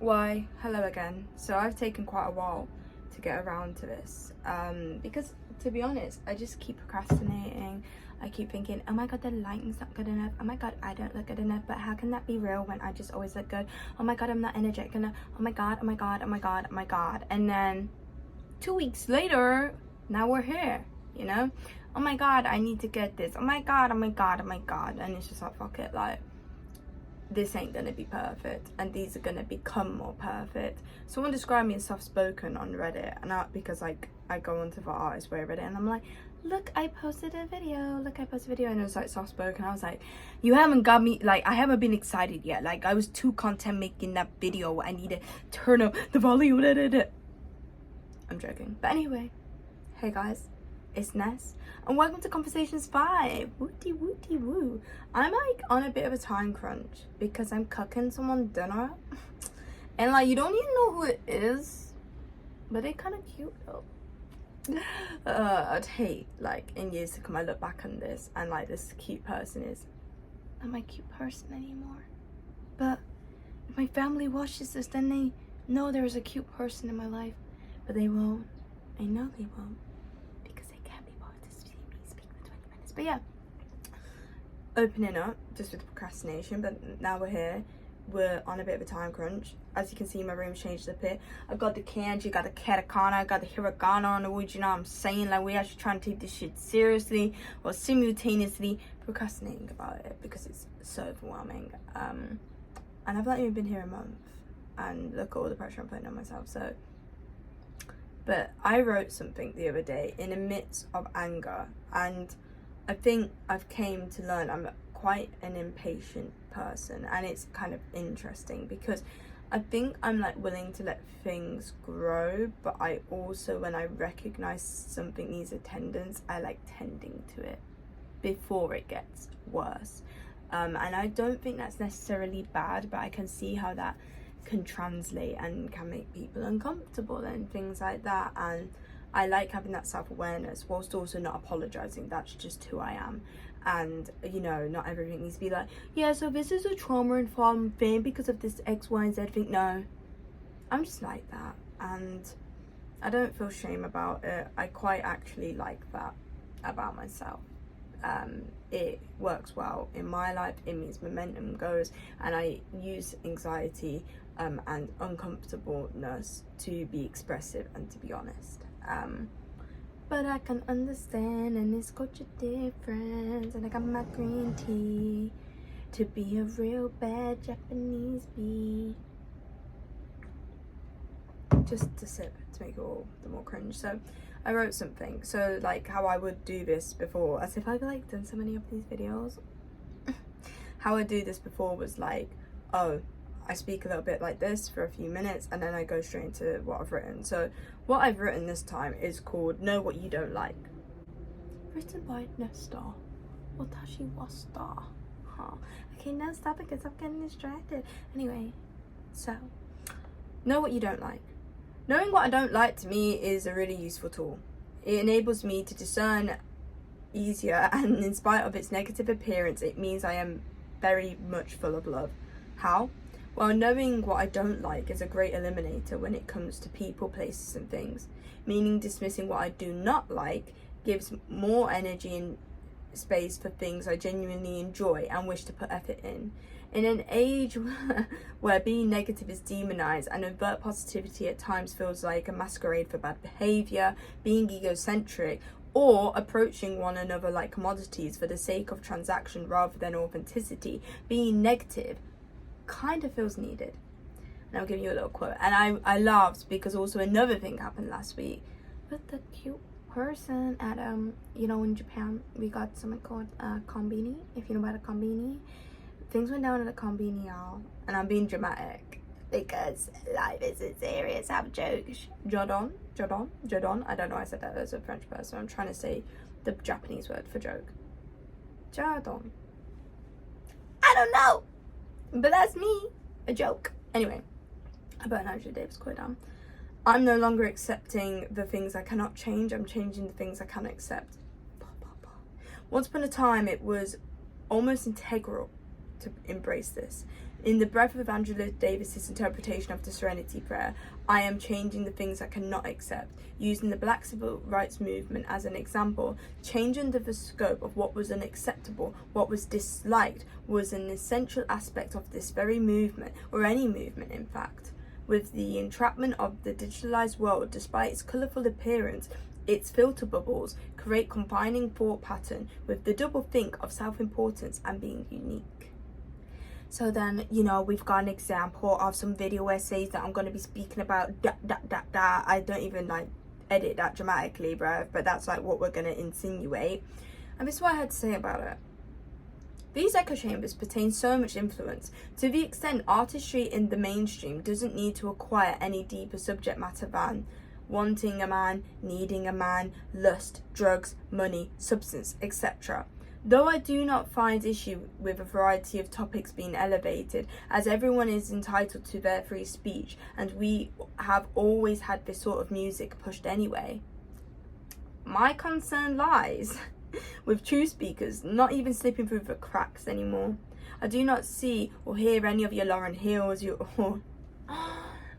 Why, hello again. So I've taken quite a while to get around to this because, to be honest, I just keep procrastinating. I keep thinking, oh my god, the lighting's not good enough. Oh my god, I don't look good enough. But how can that be real when I just always look good? Oh my god, I'm not energetic enough. Oh my god, oh my god, oh my god, oh my god. And then 2 weeks later, now we're here, you know? Oh my god, I need to get this. Oh my god, oh my god, oh my god. And it's just like, fuck it, like, this ain't gonna be perfect, and these are gonna become more perfect. Someone described me as soft-spoken on Reddit, and because like I go onto the artist way of Reddit and I'm like, look, I posted a video, and it was like soft-spoken. I was like, you haven't got me, like, I haven't been excited yet. Like, I was too content making that video. I need to turn up the volume. I'm joking, but anyway, hey guys, it's Ness, and welcome to Conversations 5. Wooty wooty woo. I'm like on a bit of a time crunch because I'm cooking someone dinner, and like, you don't even know who it is, but they're kind of cute though. I'd hate, like, in years to come, I look back on this and like, this cute person is not my cute person anymore. But if my family watches this, then they know there's a cute person in my life, but they won't. I know they won't. But yeah, opening up just with procrastination, but now we're here. We're on a bit of a time crunch. As you can see, my room's changed a bit. I've got the kanji, got the katakana, I got the hiragana on the wood, you know what I'm saying? Like, we actually trying to take this shit seriously while simultaneously procrastinating about it because it's so overwhelming. And I've not even been here a month, and look at all the pressure I'm putting on myself. So, but I wrote something the other day in the midst of anger, and I think I've came to learn I'm quite an impatient person, and it's kind of interesting because I think I'm like willing to let things grow, but I also, when I recognize something needs attendance, I like tending to it before it gets worse. And I don't think that's necessarily bad, but I can see how that can translate and can make people uncomfortable and things like that. And I like having that self-awareness whilst also not apologizing. That's just who I am. And, you know, not everything needs to be like, yeah, so this is a trauma-informed thing because of this X, Y, and Z thing. No, I'm just like that, and I don't feel shame about it. I quite actually like that about myself. It works well in my life. It means momentum goes, and I use anxiety and uncomfortableness to be expressive and to be honest. But I can understand, and it's culture difference, and I got my green tea to be a real bad Japanese bee. Just to sip to make it all the more cringe. So I wrote something, so like how I would do this before, as if I've like done so many of these videos. How I do this before was like, oh, I speak a little bit like this for a few minutes, and then I go straight into what I've written. So what I've written this time is called Know What You Don't Like. Written by Nesta. Watashi wa star. Huh. Okay, now stop it because I'm getting distracted. Anyway, so know what you don't like. Knowing what I don't like to me is a really useful tool. It enables me to discern easier, and in spite of its negative appearance, it means I am very much full of love. How? Well, knowing what I don't like is a great eliminator when it comes to people, places, and things. Meaning dismissing what I do not like gives more energy and space for things I genuinely enjoy and wish to put effort in. In an age where being negative is demonized and overt positivity at times feels like a masquerade for bad behavior, being egocentric, or approaching one another like commodities for the sake of transaction rather than authenticity, being negative kind of feels needed. And I'll give you a little quote. And I laughed because also another thing happened last week with the cute person at you know, in Japan we got something called konbini. If you know about a konbini, things went down at a konbini, y'all, and I'm being dramatic because life isn't serious. I have a joke. Jodon. I don't know why I said that as a French person. I'm trying to say the Japanese word for joke. Jodon. I don't know, but that's me, a joke. Anyway, I put an Angela Davis quote down. I'm no longer accepting the things I cannot change. I'm changing the things I can accept. Once upon a time, it was almost integral to embrace this, In the breath of Angela Davis's interpretation of the Serenity Prayer, I am changing the things I cannot accept. Using the Black Civil Rights Movement as an example, change under the scope of what was unacceptable, what was disliked, was an essential aspect of this very movement, or any movement in fact. With the entrapment of the digitalized world, despite its colourful appearance, its filter bubbles create confining thought pattern with the double think of self-importance and being unique. So then, you know, we've got an example of some video essays that I'm going to be speaking about. I don't even like edit that dramatically, bruv, but that's like what we're going to insinuate. And this is what I had to say about it. These echo chambers pertain so much influence to the extent artistry in the mainstream doesn't need to acquire any deeper subject matter than wanting a man, needing a man, lust, drugs, money, substance, etc. Though I do not find issue with a variety of topics being elevated, as everyone is entitled to their free speech, and we have always had this sort of music pushed anyway. My concern lies with true speakers not even slipping through the cracks anymore. I do not see or hear any of your Lauryn Hills,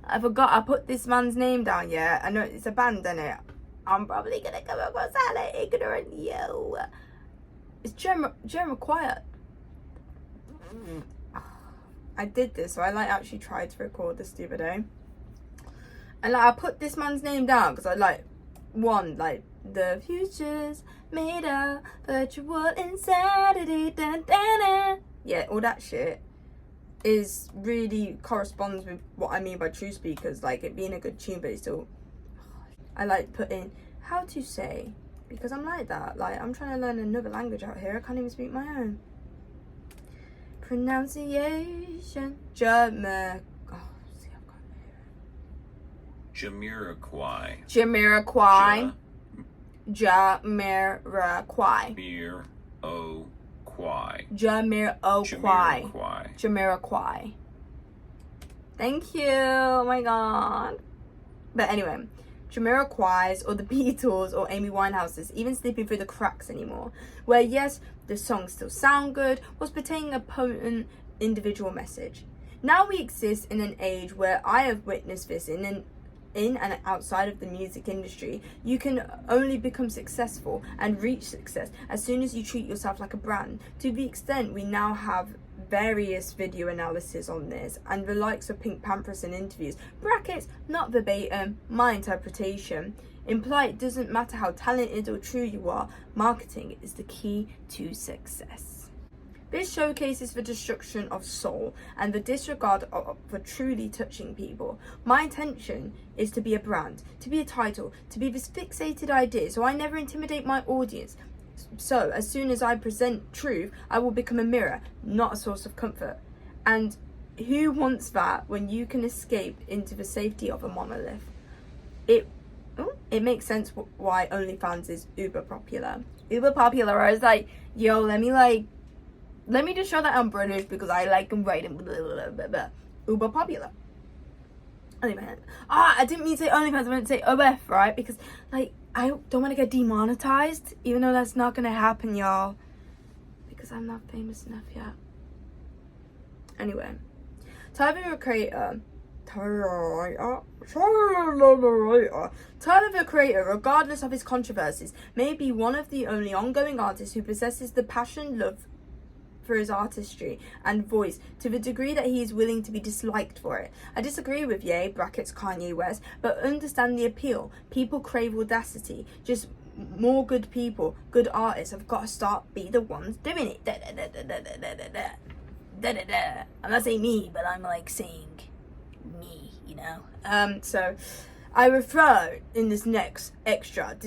I forgot I put this man's name down, yeah? I know it's a band, isn't it? I'm probably gonna come across that ignorant, yo. It's Jeremy Quiet. I did this, so I like actually tried to record this the other day. And like I put this man's name down because I like the future's made of virtual insanity. Yeah, all that shit is really corresponds with what I mean by true speakers, like it being a good tune, but it's still, I like put in how to say, because I'm like that, like I'm trying to learn another language out here, I can't even speak my own. Pronunciation, Jamiroquai. Jamiroquai. Jamiroquai. Thank you. Oh my god. But anyway, Jamiroquai's or the Beatles or Amy Winehouse's even slipping through the cracks anymore. Where yes, the songs still sound good, was portraying a potent individual message. Now we exist in an age where I have witnessed this in and outside of the music industry. You can only become successful and reach success as soon as you treat yourself like a brand. To the extent we now have various video analysis on this and the likes of Pink Panthers in interviews, brackets, not verbatim, my interpretation, imply it doesn't matter how talented or true you are, marketing is the key to success. This showcases the destruction of soul and the disregard for truly touching people. My intention is to be a brand, to be a title, to be this fixated idea, so I never intimidate my audience. So as soon as I present truth, I will become a mirror, not a source of comfort. And who wants that when you can escape into the safety of a monolith? It makes sense why OnlyFans is uber popular. Uber popular. I was like, yo, let me just show that I'm British because I like writing uber popular. OnlyFans. I didn't mean to say OnlyFans, I meant to say OF, right? Because like I don't want to get demonetized, even though that's not gonna happen, y'all. Because I'm not famous enough yet. Anyway, Tyler the Creator, regardless of his controversies, may be one of the only ongoing artists who possesses the passion, love for his artistry and voice to the degree that he is willing to be disliked for it. I disagree with Ye, brackets Kanye West, but understand the appeal. People crave audacity. Just more good people, good artists have got to start be the ones doing it. I'm not saying me, but I'm like saying me, you know. So I refer in this next excerpt,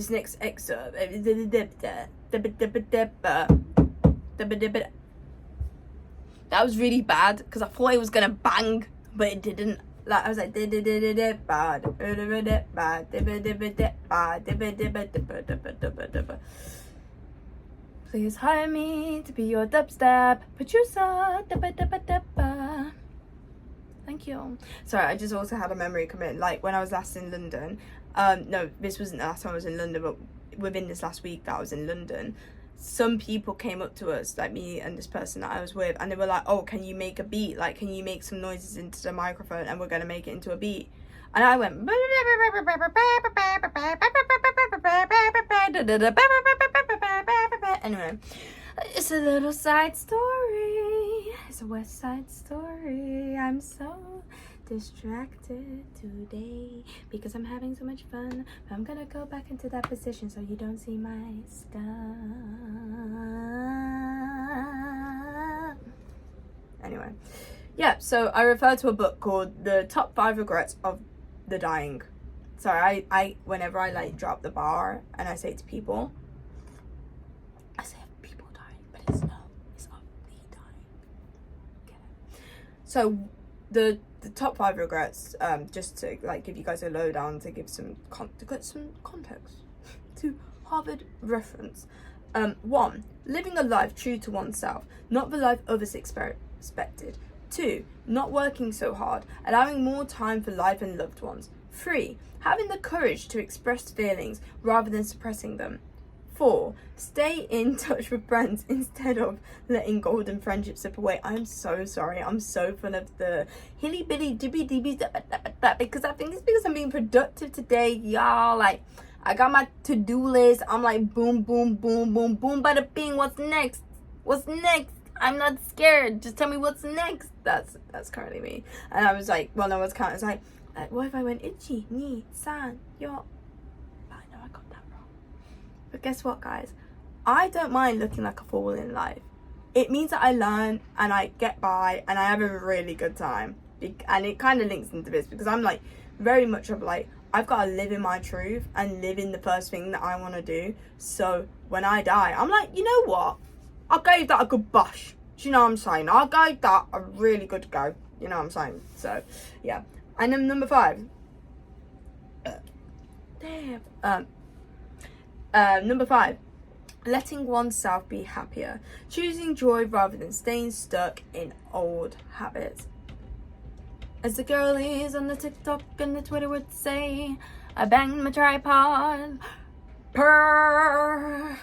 that was really bad because I thought it was gonna bang, but it didn't. Like I was like, please hire me to be your dubstep producer. Thank you. Sorry, I just also had a memory come in. Like when I was last in London. No, this wasn't the last time I was in London, but within this last week that I was in London. some people came up to us, like me and this person that I was with, and they were like, oh, can you make a beat? Like, can you make some noises into the microphone and we're going to make it into a beat? And I went, anyway, it's a little side story. It's a West Side Story. I'm so distracted today because I'm having so much fun. But I'm gonna go back into that position so you don't see my stuff. Anyway, yeah, so I refer to a book called The Top 5 Regrets of the Dying. So I whenever I like drop the bar and I say to people, I say people dying, but it's not me dying. Get it? So the top 5 regrets, just to like give you guys a lowdown, to give some context to Harvard reference. 1, living a life true to oneself, not the life others expected. 2, not working so hard, allowing more time for life and loved ones. 3, having the courage to express feelings rather than suppressing them. 4, stay in touch with friends instead of letting golden friendships slip away. I'm so sorry. I'm so full of the hilly billy dibby dibby because I think it's because I'm being productive today, y'all. Like, I got my to-do list. I'm like boom, boom, boom, boom, boom, bada bing. What's next? What's next? I'm not scared. Just tell me what's next. That's currently me. And I was like, well, no, I was counting. It's like, what if I went ichi, ni, san, yo? I know I got that wrong. But guess what, guys? I don't mind looking like a fool in life. It means that I learn and I get by and I have a really good time. And it kind of links into this because I'm like very much of like, I've got to live in my truth and live in the first thing that I want to do. So when I die, I'm like, you know what? I gave that a good bash. Do you know what I'm saying? I gave that a really good go. You know what I'm saying? So, yeah. And then number 5. Number 5. Letting oneself be happier. Choosing joy rather than staying stuck in old habits. As the girlies on the TikTok and the Twitter would say, I banged my tripod. Purr.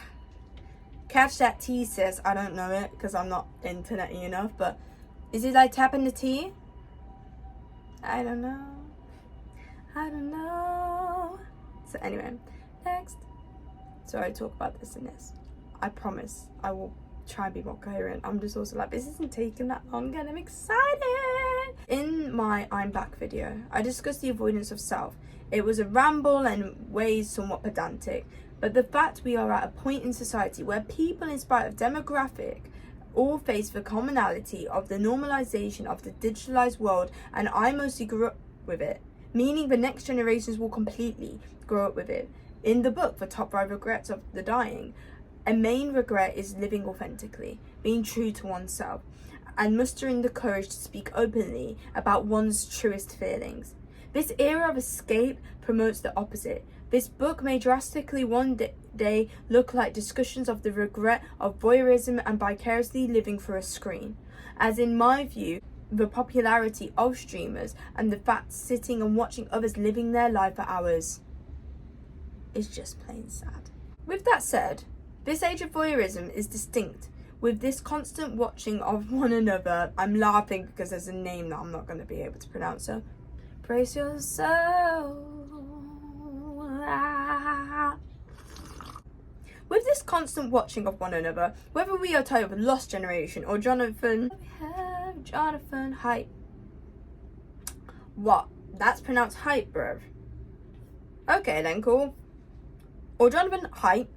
Catch that tea, sis. I don't know it because I'm not internety enough, but is it like tapping the tea? I don't know. So anyway, next. So I talk about this and this. I promise I will try and be more coherent. I'm just also like, this isn't taking that long and I'm excited. In my I'm Back video, I discussed the avoidance of self. It was a ramble and ways somewhat pedantic. But the fact we are at a point in society where people, in spite of demographic, all face the commonality of the normalization of the digitalized world, and I mostly grew up with it, meaning the next generations will completely grow up with it. In the book, The Top 5 Regrets of the Dying, a main regret is living authentically, being true to oneself, and mustering the courage to speak openly about one's truest feelings. This era of escape promotes the opposite. This book may drastically one day look like discussions of the regret of voyeurism and vicariously living through a screen. As in my view, the popularity of streamers and the fact sitting and watching others living their life for hours is just plain sad. With that said, this age of voyeurism is distinct. With this constant watching of one another, I'm laughing because there's a name that I'm not going to be able to pronounce, so brace yourself. With this constant watching of one another, whether we are titled Lost Generation or Jonathan Hype. What? That's pronounced hype, bruv. Okay then, cool. Or Jonathan Hype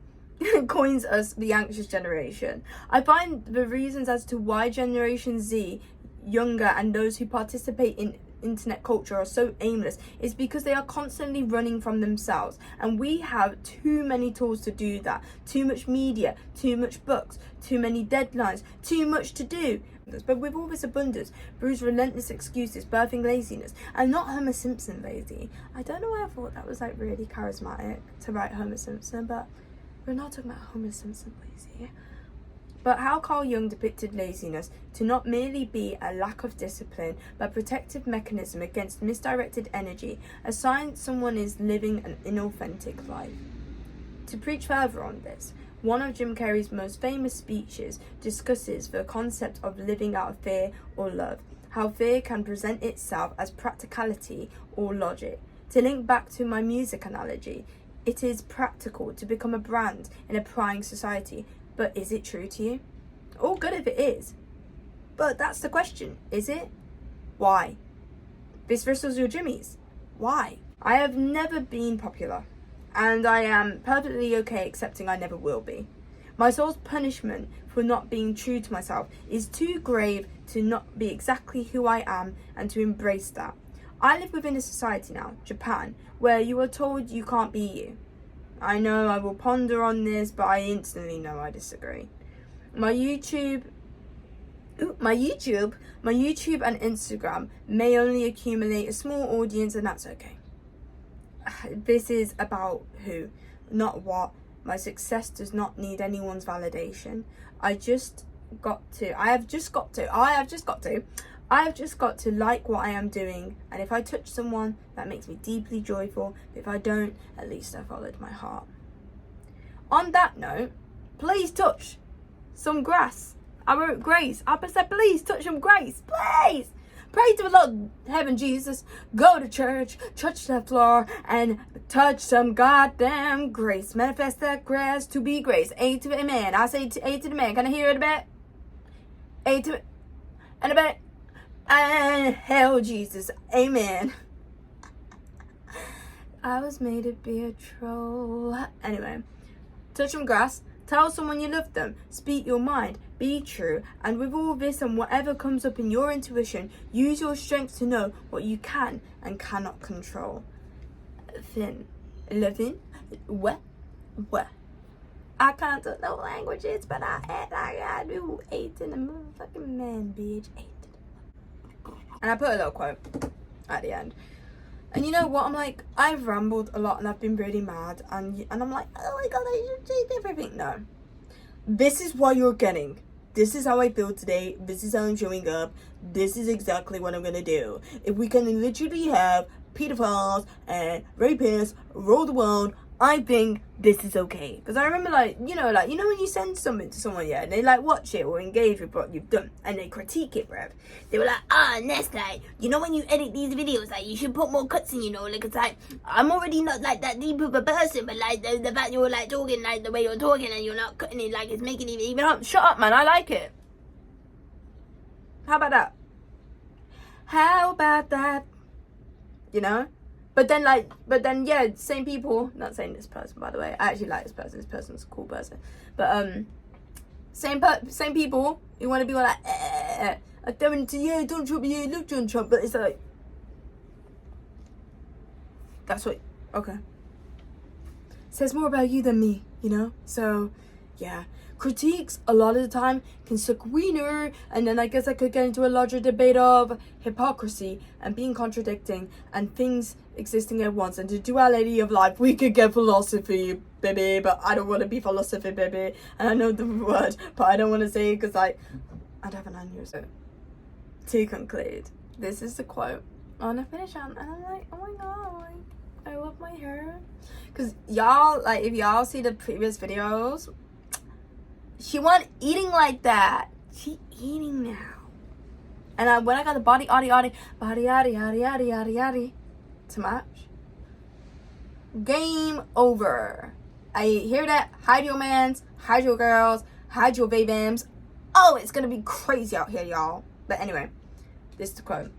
coins us the anxious generation. I find the reasons as to why Generation Z, younger, and those who participate in internet culture are so aimless is because they are constantly running from themselves, and we have too many tools to do that. Too much media, too much books, too many deadlines, too much to do. But with all this abundance brews relentless excuses, birthing laziness. And not Homer Simpson lazy. I don't know why I thought that was like really charismatic to write Homer Simpson, but we're not talking about Homer Simpson lazy. But how Carl Jung depicted laziness to not merely be a lack of discipline, but a protective mechanism against misdirected energy, a sign someone is living an inauthentic life. To preach further on this, One of Jim Carrey's most famous speeches discusses the concept of living out of fear or love, how fear can present itself as practicality or logic. To link back to my music analogy, it is practical to become a brand in a prying society, but is it true to you? All good if it is. But that's the question, is it? Why? This versus your Jimmys. Why? I have never been popular, and I am perfectly okay accepting I never will be. My soul's punishment for not being true to myself is too grave to not be exactly who I am and to embrace that. I live within a society now, Japan, where you are told you can't be you. I know I will ponder on this, but I instantly know I disagree. My YouTube and Instagram may only accumulate a small audience, and that's okay. This is about who, not what. My success does not need anyone's validation. I have just got to like what I am doing, and if I touch someone, that makes me deeply joyful. If I don't, at least I followed my heart. On that note, please touch some grass. I wrote grace. I said, please touch some grace. Please. Pray to the Lord, heaven Jesus. Go to church, touch the floor, and touch some goddamn grace. Manifest that grass to be grace. A to the man. I say A to the man. Can I hear it a bit? A to it. And a bit. And hell Jesus. Amen. I was made to be a troll. Anyway, touch some grass. Tell someone you love them. Speak your mind. Be true. And with all this and whatever comes up in your intuition, use your strength to know what you can and cannot control. Finn. Living. What? I can't do no languages, but I act like I do. 8 in the motherfucking man, bitch. 8. And I put a little quote at the end. And you know what? I'm like, I've rambled a lot and I've been really mad. And I'm like, oh my god, I should take everything. No. This is what you're getting. This is how I feel today. This is how I'm showing up. This is exactly what I'm going to do. If we can literally have pedophiles and rapists rule the world, I think this is okay. Because I remember, you know when you send something to someone, yeah, and they watch it or engage with what you've done and they critique it, bruv. They were like, Ness, when you edit these videos, you should put more cuts in, it's I'm already not that deep of a person, but the fact you're talking the way you're talking and you're not cutting it, it's making it even up. Shut up, man, I like it. How about that? But then, yeah, same people, not saying this person, by the way, I actually like this person's a cool person, but, same people, you want to be like, don't Trump, yeah, look John Trump, but it's like, that's what, okay, says more about you than me, so, yeah. Critiques a lot of the time can suck wiener, and then I guess I could get into a larger debate of hypocrisy and being contradicting and things existing at once and the duality of life. We could get philosophy, baby, but I don't want to be philosophy, baby. And I know the word, but I don't want to say it because I'd have an aneurysm. To conclude, this is the quote. And I finish on, and I'm like, oh my god, I love my hair. Because y'all, if y'all see the previous videos, she wasn't eating like that. She eating now. And when I got the body to match, game over. I hear that. Hide your mans, hide your girls, hide your babams. Oh, it's gonna be crazy out here, y'all. But anyway, this is the quote.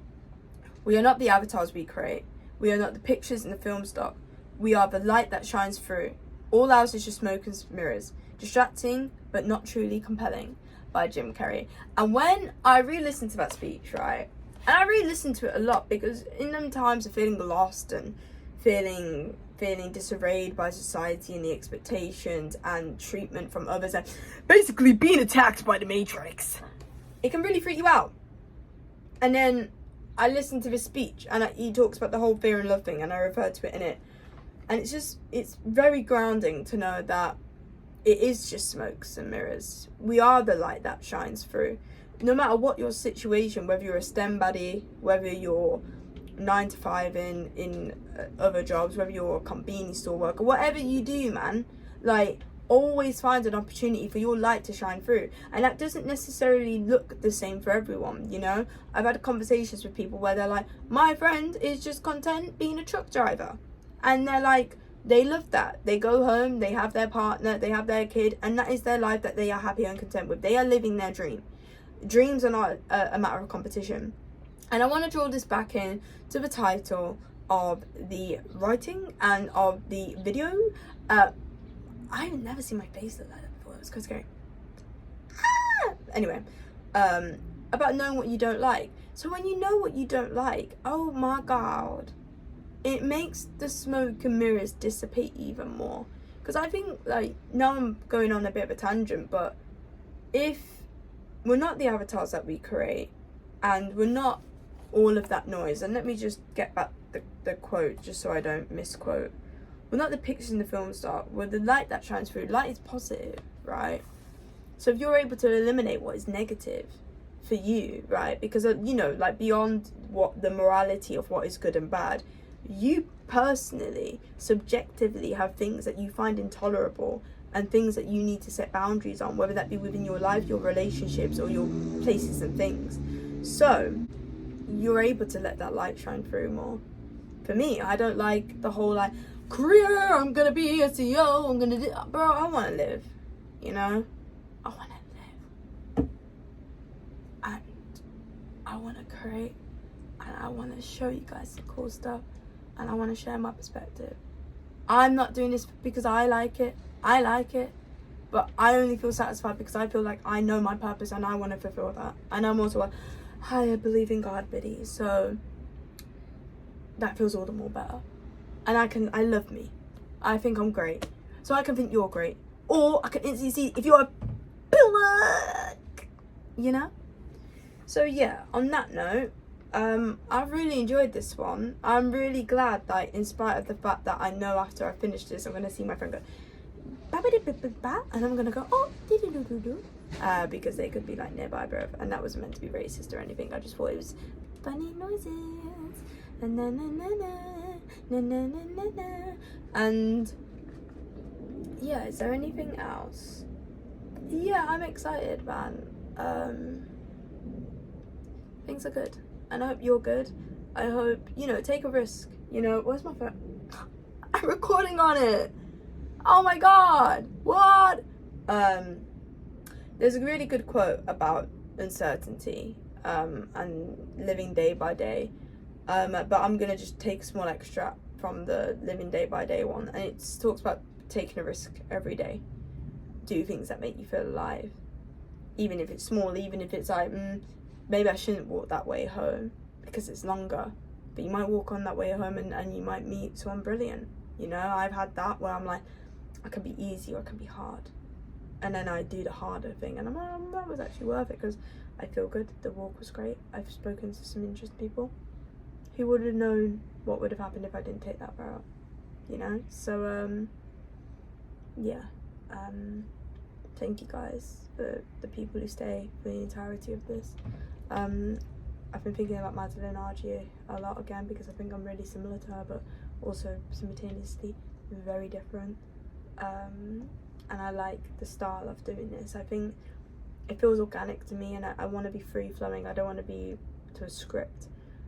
We are not the avatars we create. We are not the pictures in the film stock. We are the light that shines through. All else is just smoke and mirrors. Distracting, but not truly compelling, by Jim Carrey. And when I re-listened to that speech, right, and I re-listened to it a lot because in them times of feeling lost and feeling disarrayed by society and the expectations and treatment from others and basically being attacked by the Matrix, it can really freak you out. And then I listened to this speech and he talks about the whole fear and love thing, and I referred to it in it, and it's very grounding to know that it is just smokes and mirrors. We are the light that shines through. No matter what your situation, whether you're a STEM baddie, whether you're 9 to 5 in other jobs, whether you're a convenience store worker, whatever you do, man, always find an opportunity for your light to shine through, and that doesn't necessarily look the same for everyone, you know. I've had conversations with people where they're like, my friend is just content being a truck driver, and they're like, they love that. They go home, they have their partner, they have their kid, and that is their life that they are happy and content with. They are living their dream. Dreams are not a matter of competition. And I want to draw this back in to the title of the writing and of the video. I've never seen my face look like that before. It was quite scary. Anyway, about knowing what you don't like. So when you know what you don't like, oh my god, it makes the smoke and mirrors dissipate even more. Because I think, like, now I'm going on a bit of a tangent, but if we're not the avatars that we create, and we're not all of that noise, and let me just get back the quote just so I don't misquote. We're not the pictures in the film star, we're the light that shines through. Light is positive, right? So if you're able to eliminate what is negative for you, right? Because, you know, like, beyond what the morality of what is good and bad, you personally, subjectively have things that you find intolerable and things that you need to set boundaries on, whether that be within your life, your relationships, or your places and things. So you're able to let that light shine through more. For me, I don't like the whole, like, career, I'm gonna be a CEO, I'm gonna do, bro, I want to live, you know, I want to live, and I want to create, and I want to show you guys some cool stuff, and I want to share my perspective. I'm not doing this because I like it, but I only feel satisfied because I feel like I know my purpose and I want to fulfill that. And I'm also a higher believe in God biddy, so that feels all the more better. And I love me. I think I'm great. So I can think you're great. Or I can instantly see if you're a black, you know? So yeah, on that note, I've really enjoyed this one. I'm really glad that, in spite of the fact that I know after I finish this, I'm going to see my friend go, and I'm going to go, oh, because they could be like nearby, bro. And that wasn't meant to be racist or anything. I just thought it was funny noises. And yeah, is there anything else? Yeah, I'm excited, man. Things are good, and I hope you're good. I hope, you know, take a risk. You know, where's my phone? I'm recording on it. Oh my god, what? There's a really good quote about uncertainty and living day by day. But I'm gonna just take a small extract from the living day by day one, and it talks about taking a risk every day. Do things that make you feel alive, even if it's small, even if it's like, maybe I shouldn't walk that way home because it's longer, but you might walk on that way home and you might meet someone brilliant. You know, I've had that where I'm like, I can be easy or I can be hard, and then I do the harder thing, and I'm like, that was actually worth it because I feel good. The walk was great. I've spoken to some interesting people. Who would have known what would have happened if I didn't take that route, you know? So, yeah. Thank you guys for the people who stay for the entirety of this. I've been thinking about Madeline Argier a lot again because I think I'm really similar to her, but also simultaneously very different. And I like the style of doing this. I think it feels organic to me, and I want to be free-flowing. I don't want to be to a script.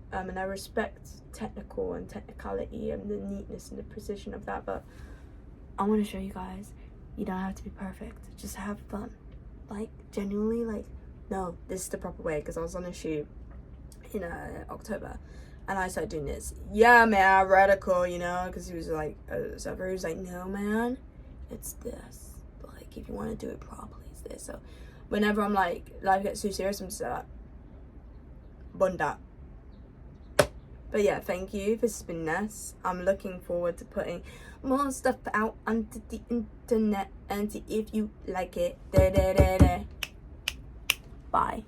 And I respect technical and technicality and the neatness and the precision of that, but I want to show you guys you don't have to be perfect, just have fun. Like, genuinely, like, no, this is the proper way, because I was on a shoot in October and I started doing this, yeah man, radical, you know, because he was like, so he was like, no man, it's this, like, if you want to do it properly, it's this. So whenever I'm like, life gets too serious, I'm just like, bunda. But yeah, thank you. This has been Ness. I'm looking forward to putting more stuff out onto the internet, and if you like it, bye.